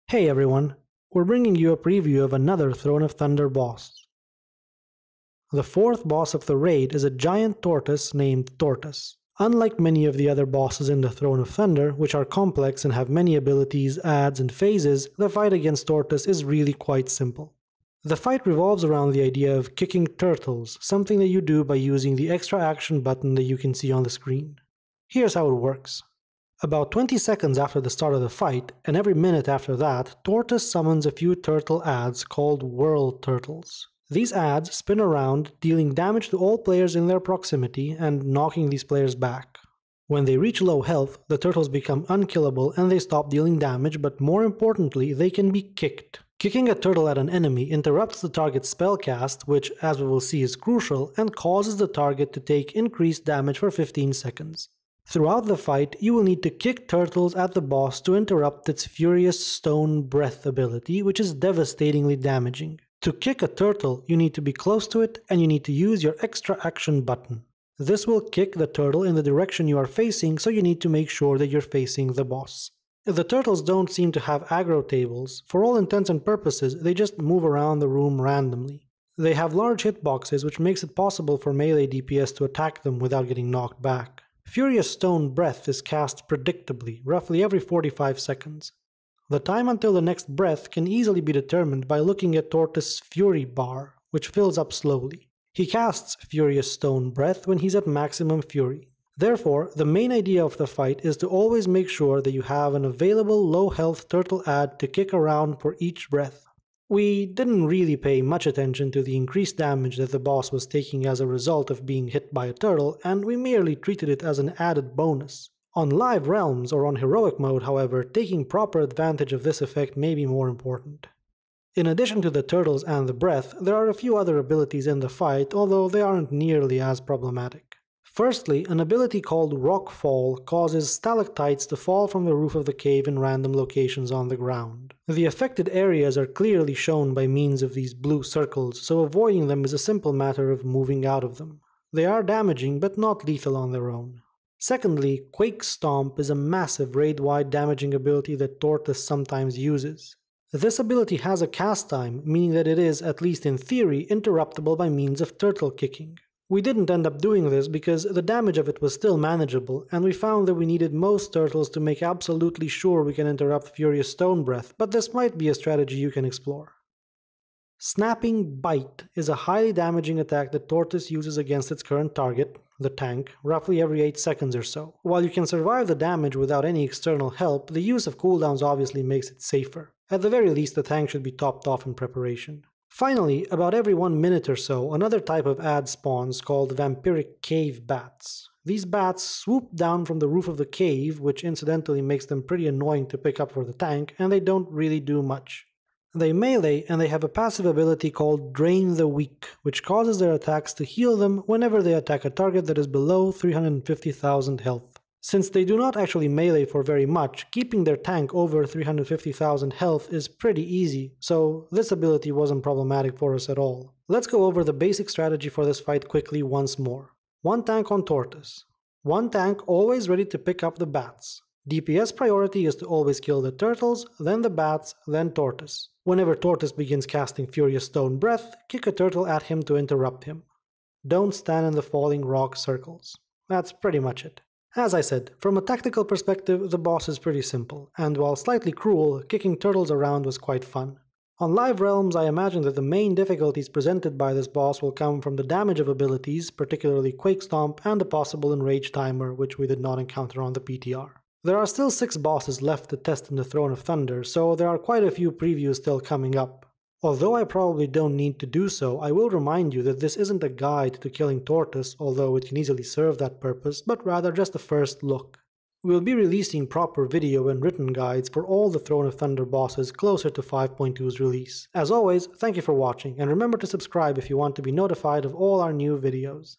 Hey everyone, we're bringing you a preview of another Throne of Thunder boss. The fourth boss of the raid is a giant tortoise named Tortos. Unlike many of the other bosses in the Throne of Thunder, which are complex and have many abilities, adds, and phases, the fight against Tortos is really quite simple. The fight revolves around the idea of kicking turtles, something that you do by using the extra action button that you can see on the screen. Here's how it works. About 20 seconds after the start of the fight, and every minute after that, Tortos summons a few turtle adds called World Turtles. These adds spin around, dealing damage to all players in their proximity and knocking these players back. When they reach low health, the turtles become unkillable and they stop dealing damage, but more importantly, they can be kicked. Kicking a turtle at an enemy interrupts the target's spellcast, which, as we will see, is crucial, and causes the target to take increased damage for 15 seconds. Throughout the fight, you will need to kick turtles at the boss to interrupt its Furious Stone Breath ability, which is devastatingly damaging. To kick a turtle, you need to be close to it and you need to use your extra action button. This will kick the turtle in the direction you are facing, so you need to make sure that you're facing the boss. The turtles don't seem to have aggro tables. For all intents and purposes, they just move around the room randomly. They have large hitboxes, which makes it possible for melee DPS to attack them without getting knocked back. Furious Stone Breath is cast predictably, roughly every 45 seconds. The time until the next breath can easily be determined by looking at Tortos' Fury bar, which fills up slowly. He casts Furious Stone Breath when he's at maximum fury. Therefore, the main idea of the fight is to always make sure that you have an available low health turtle add to kick around for each breath. We didn't really pay much attention to the increased damage that the boss was taking as a result of being hit by a turtle, and we merely treated it as an added bonus. On live realms or on heroic mode, however, taking proper advantage of this effect may be more important. In addition to the turtles and the breath, there are a few other abilities in the fight, although they aren't nearly as problematic. Firstly, an ability called Rock Fall causes stalactites to fall from the roof of the cave in random locations on the ground. The affected areas are clearly shown by means of these blue circles, so avoiding them is a simple matter of moving out of them. They are damaging, but not lethal on their own. Secondly, Quake Stomp is a massive raid-wide damaging ability that Tortos sometimes uses. This ability has a cast time, meaning that it is, at least in theory, interruptible by means of turtle kicking. We didn't end up doing this because the damage of it was still manageable, and we found that we needed most turtles to make absolutely sure we can interrupt Furious Stone Breath, but this might be a strategy you can explore. Snapping Bite is a highly damaging attack that Tortos uses against its current target, the tank, roughly every 8 seconds or so. While you can survive the damage without any external help, the use of cooldowns obviously makes it safer. At the very least, the tank should be topped off in preparation. Finally, about every 1 minute or so, another type of ad spawns called vampiric cave bats. These bats swoop down from the roof of the cave, which incidentally makes them pretty annoying to pick up for the tank, and they don't really do much. They melee, and they have a passive ability called Drain the Weak, which causes their attacks to heal them whenever they attack a target that is below 350,000 health. Since they do not actually melee for very much, keeping their tank over 350,000 health is pretty easy, so this ability wasn't problematic for us at all. Let's go over the basic strategy for this fight quickly once more. 1 tank on Tortos. 1 tank always ready to pick up the bats. DPS priority is to always kill the turtles, then the bats, then Tortos. Whenever Tortos begins casting Furious Stone Breath, kick a turtle at him to interrupt him. Don't stand in the falling rock circles. That's pretty much it. As I said, from a tactical perspective, the boss is pretty simple, and while slightly cruel, kicking turtles around was quite fun. On live realms, I imagine that the main difficulties presented by this boss will come from the damage of abilities, particularly Quake Stomp and the possible Enrage timer, which we did not encounter on the PTR. There are still 6 bosses left to test in the Throne of Thunder, so there are quite a few previews still coming up. Although I probably don't need to do so, I will remind you that this isn't a guide to killing Tortos, although it can easily serve that purpose, but rather just a first look. We'll be releasing proper video and written guides for all the Throne of Thunder bosses closer to 5.2's release. As always, thank you for watching, and remember to subscribe if you want to be notified of all our new videos.